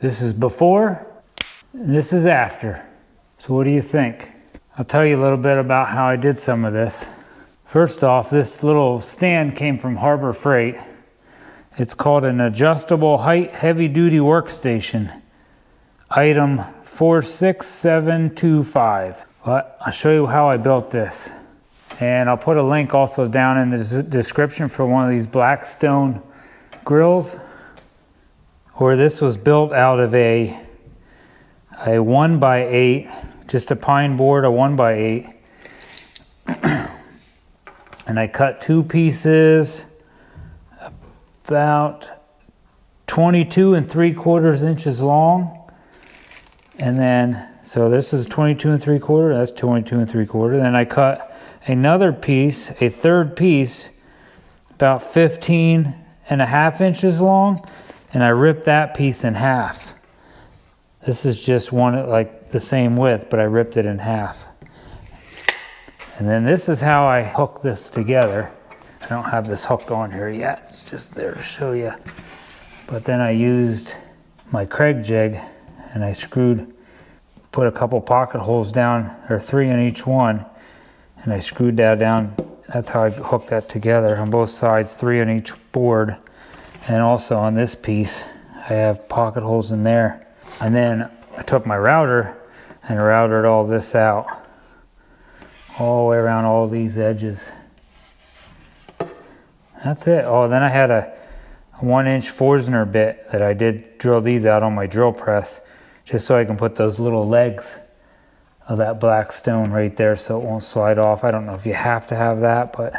This is before, and this is after. So what do you think? I'll tell you a little bit about how I did some of this. First off, this little stand came from Harbor Freight. It's called an adjustable height heavy duty workstation. Item 46725. But I'll show you how I built this. And I'll put a link also down in the description for one of these Blackstone grills. Where this was built out of a 1x8, just a pine board, a 1x8. And I cut two pieces about 22 3/4 inches long. And then, so this is 22 3/4, that's 22 3/4. Then I cut another piece, a third piece, about 15.5 inches long. And I ripped that piece in half. This is just one, like the same width, but I ripped it in half. And then this is how I hook this together. I don't have this hook on here yet. It's just there to show you. But then I used my Craig jig and I put a couple pocket holes down, or 3 in each one. And I screwed that down. That's how I hooked that together on both sides, 3 on each board. And also on this piece, I have pocket holes in there. And then I took my router and routed all this out. All the way around all these edges. That's it. Oh, then I had a 1-inch Forstner bit that I did drill these out on my drill press, just so I can put those little legs of that Blackstone right there so it won't slide off. I don't know if you have to have that, but...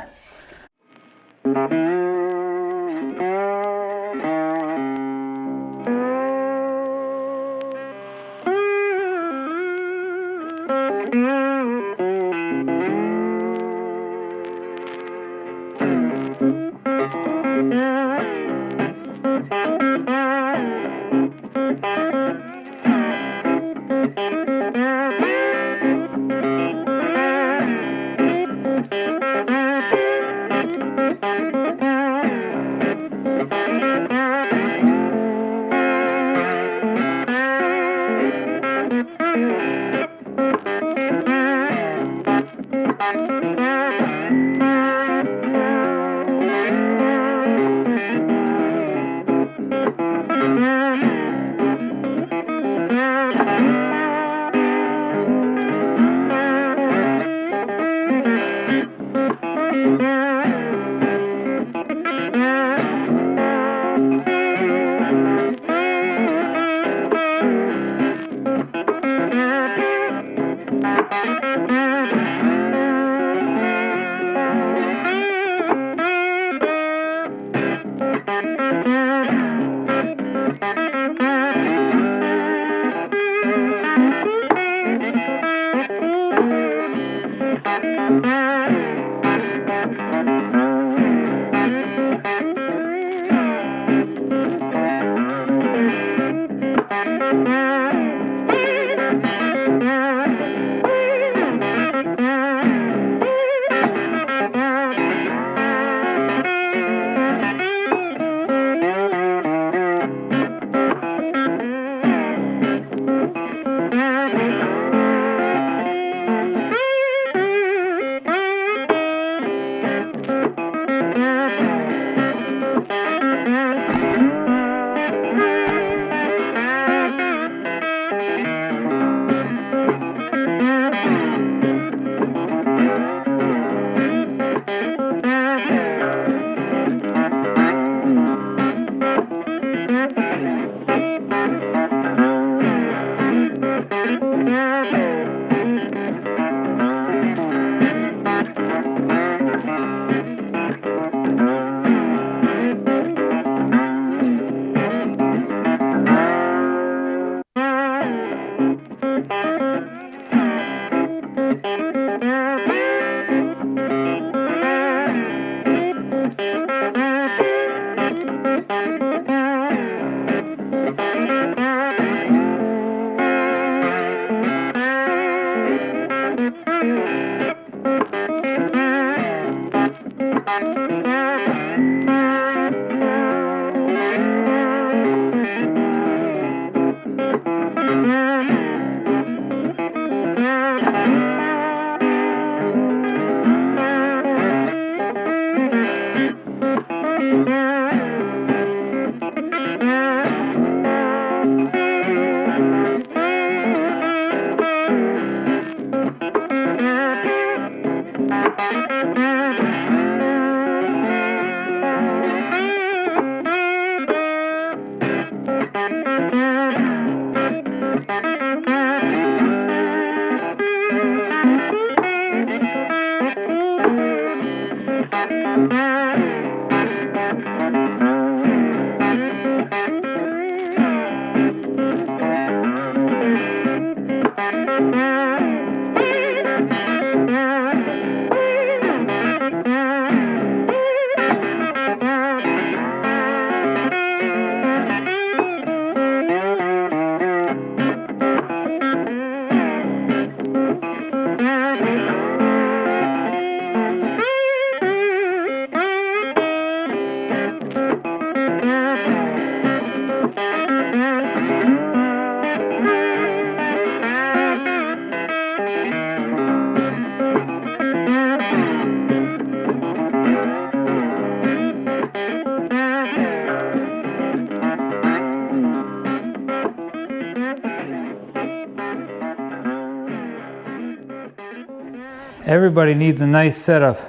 Everybody needs a nice set of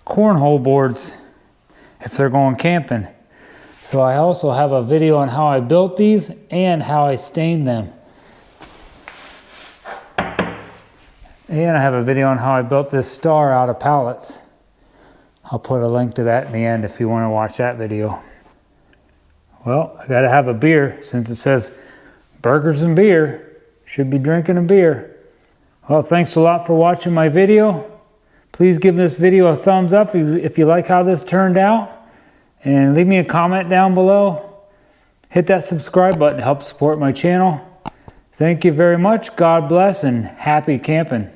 cornhole boards if they're going camping. So I also have a video on how I built these and how I stained them. And I have a video on how I built this star out of pallets. I'll put a link to that in the end if you want to watch that video. Well, I gotta have a beer since it says burgers and beer. Should be drinking a beer. Well, thanks a lot for watching my video. Please give this video a thumbs up if you like how this turned out. And leave me a comment down below. Hit that subscribe button to help support my channel. Thank you very much. God bless and happy camping.